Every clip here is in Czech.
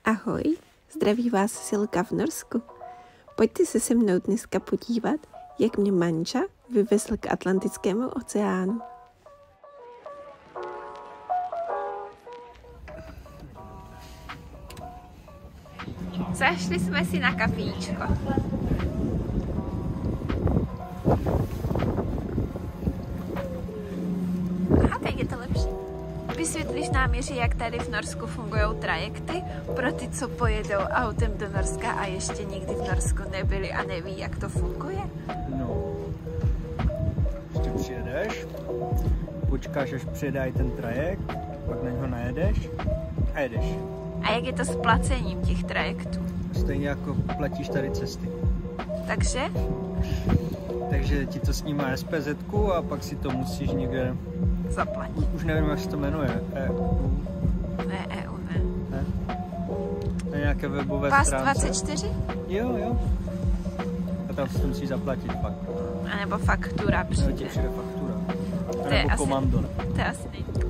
Ahoj, zdraví vás Silka v Norsku. Pojďte se se mnou dneska podívat, jak mě manža vyvezl k Atlantickému oceánu. Zašli jsme si na kafíčko. Aha, teď je to lepší. Vysvětlíš nám, Jiří, jak tady v Norsku fungují trajekty pro ty, co pojedou autem do Norska a ještě nikdy v Norsku nebyli a neví, jak to funguje? No, ještě přijedeš, počkáš, až přijede ten trajekt, pak na něho najedeš a jedeš. A jak je to s placením těch trajektů? Stejně jako platíš tady cesty. Takže? Takže ti to snímá SPZ-ku a pak si to musíš někde zaplatit. Už nevím, jak se to jmenuje. EU. Ne, EU ne. Na nějaké webové Pas stránce. 24? Jo. A tam si to musíš zaplatit pak. A nebo faktura přijde. Ti přijde faktura. A To je nebo asi, komando. To je asi nejde.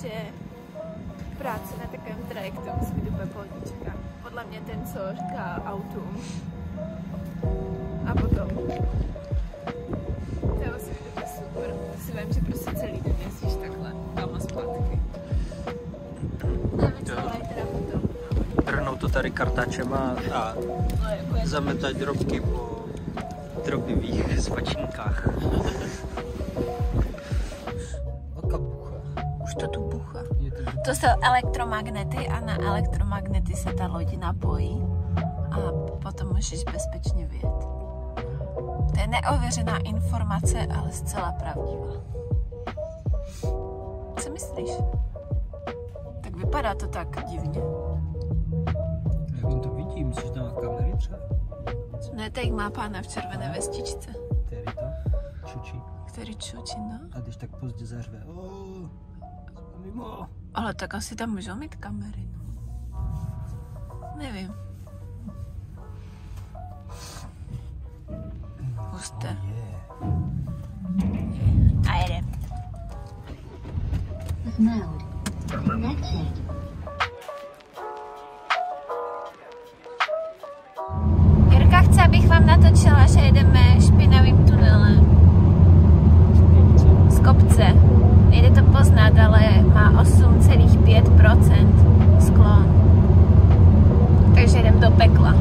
Že práce na takovém trajektu musí být úplně pohodička. Podle mě ten, co říká autům. A potom. To musí být úplně super. Si vím, že prostě celý den jezdíš takhle tam a zpátky. Nevím, co mají teda potom. Trhnou to tady kartačema a zametat drobky po drobivých svačinkách. Už to tu bucha. To jsou elektromagnety a na elektromagnety se ta loď napojí a potom můžeš bezpečně vyjet. To je neověřená informace, ale zcela pravdivá. Co myslíš? Tak vypadá to tak divně. Jak on to vidí? Myslíš, že tam má kamery třeba? Ne, teď má pána v červené vestičce. Který to? Čučí. Který čučí, no. A když tak pozdě zařve. Mimo. Ale tak asi tam můžou mít kamery. Nevím. Husté. A jedem. Jirka chce, abych vám natočila, že jedeme špinavým tunelem. Z kopce. Nejde to poznat, ale má 8,5% sklon. Takže jdem do pekla.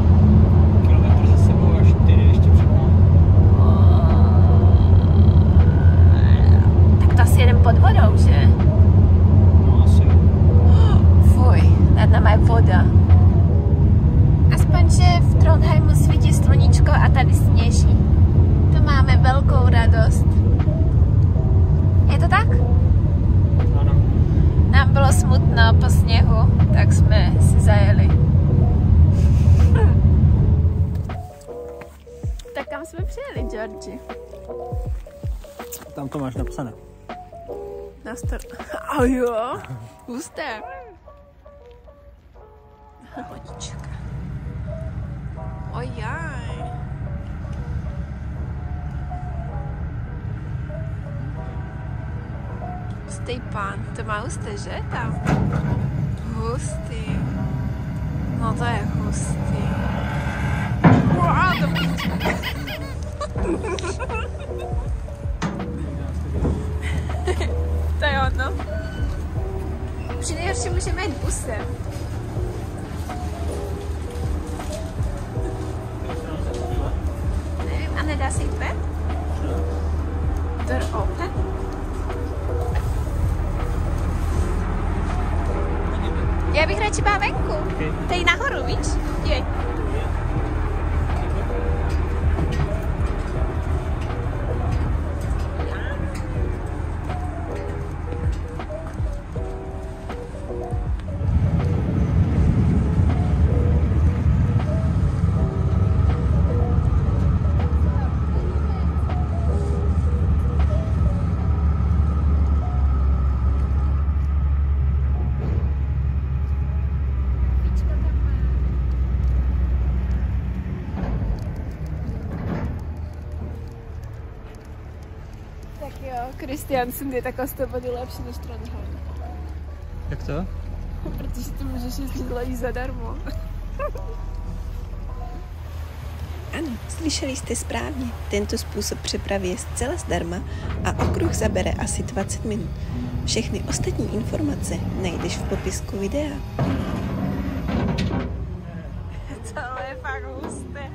Kilometr za sebou a 4 ještě před námi. Tak to asi jedem pod vodou, že? No asi. Fuj, nad náma je voda. Aspoň, že v Trondheimu svítí sluníčko a tady sněží. To máme velkou radost. Je to tak? Ano. Nám bylo smutno po sněhu, tak jsme si zajeli. Tak kam jsme přijeli, Georgi? Tam to máš napsané. Na a jo, husté. Lodička. Ojaj. Hustý pán, to má husté, že tam? Hustý. No to je hustý. Uá, to to je ono. Při nejhorší můžeme jít busem. Nevím, a nedá se jít ven? Door open? Já bych radši byla venku. Okay. Tady nahoru, víš? Dívej. Kristiansund je tak o 100 bodů lepší než Trondheim. Jak to? Protože tu můžeš jezdit lodí zadarmo. Ano, slyšeli jste správně. Tento způsob přepravy je zcela zdarma a okruh zabere asi 20 minut. Všechny ostatní informace najdeš v popisku videa. Tohle je fakt husté.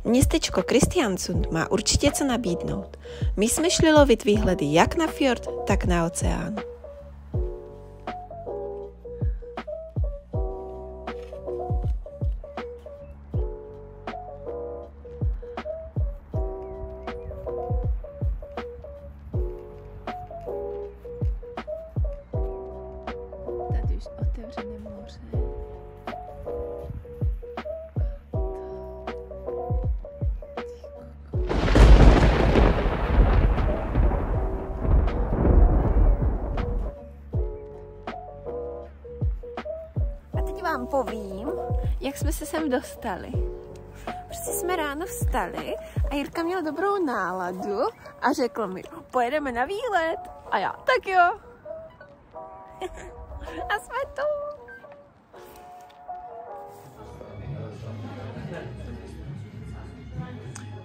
Městečko Kristiansund má určitě co nabídnout. My jsme šli lovit výhledy jak na fjord, tak na oceán. Tady už otevřené moře. A teď vám povím, jak jsme se sem dostali. Prostě jsme ráno vstali a Jirka měl dobrou náladu a řekl mi, pojedeme na výlet. A já, tak jo. A jsme tu.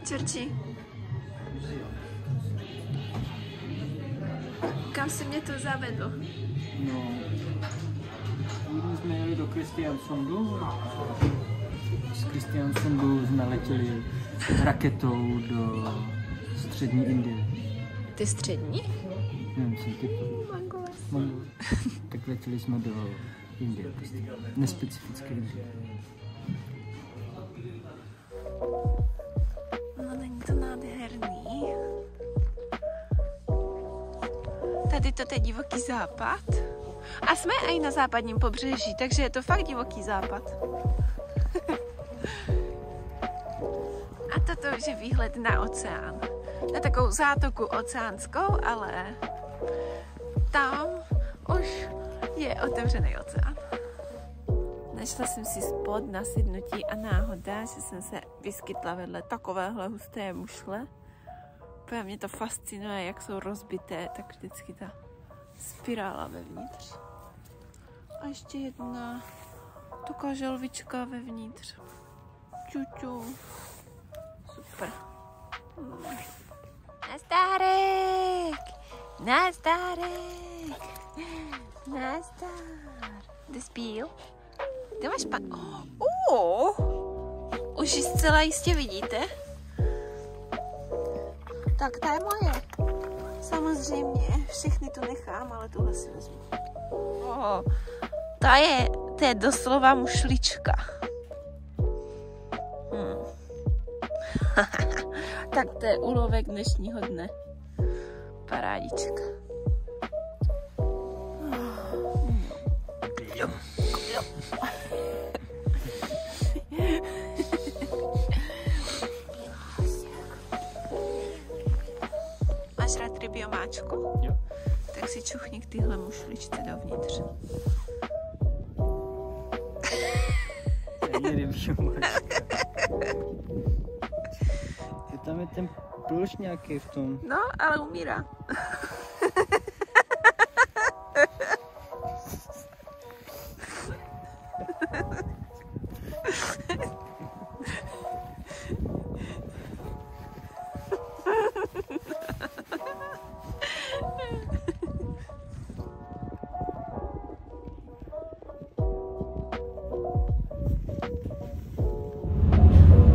Čerči, kam se mě to zavedlo? No, jsme jeli do Kristiansundu. Z Kristiansundu jsme letěli raketou do střední Indie. Ty střední? Nevím, jsem typu. Mongol. Tak letěli jsme do Indie, prostě nespecifické Indie. No, není to nádherný. Tady to je divoký západ. A jsme i na západním pobřeží, takže je to fakt divoký západ. A toto už je výhled na oceán. Na takovou zátoku oceánskou, ale tam už je otevřený oceán. Našla jsem si spod na sednutí a náhoda, že jsem se vyskytla vedle takovéhle husté mušle. Protože mě to fascinuje, jak jsou rozbité, tak vždycky ta spirála vevnitř. A ještě jedna taková želvička vevnitř. Čuču. Super. Nazdárek! Nazdárek! Nazdár! Jde spíl? Kde máš pan? Už ji zcela jistě vidíte. Tak ta je moje. Samozřejmě, všechny tu nechám, ale tuhle si vezmu. To je doslova mušlička. Tak to je úlovek dnešního dne. Parádička. Máš rád rybiomáčku? Jo. Tak si čuchni k téhle mušličce dovnitř. Ani rybiomáčka. Tam je ten pluš nějaký v tom. No, ale umírá.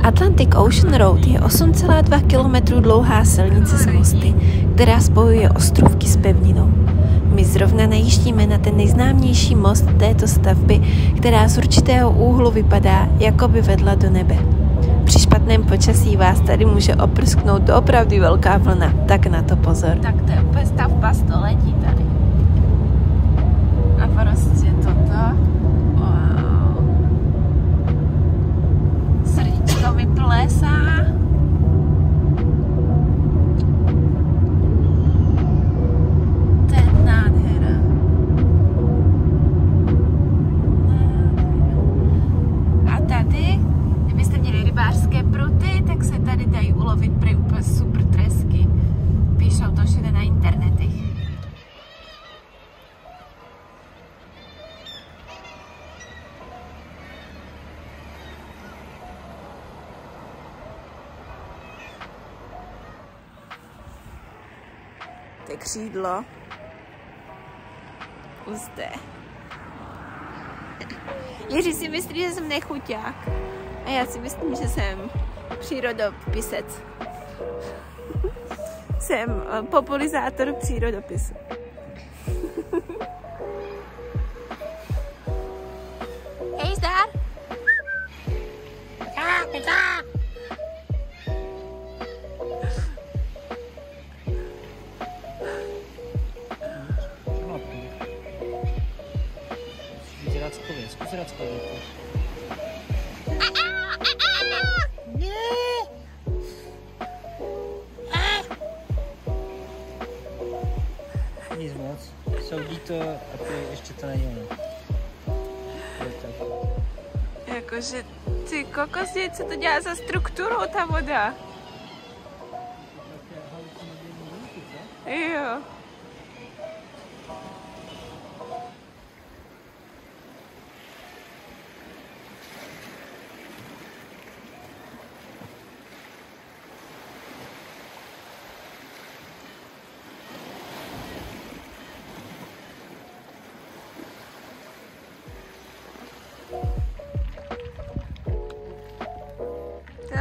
Atlantic Ocean Road je 8,2 km dlouhá silnice s mosty, která spojuje ostrovky s pevninou. My zrovna najíždíme na ten nejznámější most této stavby, která z určitého úhlu vypadá, jako by vedla do nebe. Při špatném počasí vás tady může oprsknout doopravdy velká vlna, tak na to pozor. Tak to je úplně stavba století tady. A prostě toto. Wow. Srdíčko mi plesá. To je nádhera. A tady, kdybyste měli rybářské pruty, tak se tady dají ulovit prý úplně super tresky. internetech. To je křídlo. Zde. Jiří si myslí, že jsem nechuťák. A já si myslím, že jsem přírodopisec. Jsem popularizátor přírodopisu. Hej, zdar! Pika! Zkus rackově. Nic moc. Soudí to a ty ještě to není ono. Jakože ty kokos, co to dělá za strukturu ta voda? Jo.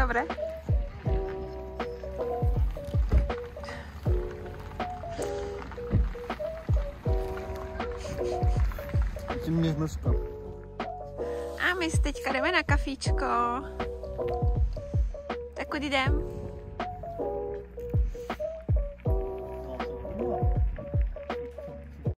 Dobre. Ty mě hnuska. A my teďka jdeme na kafíčko. Tak kudy jdem?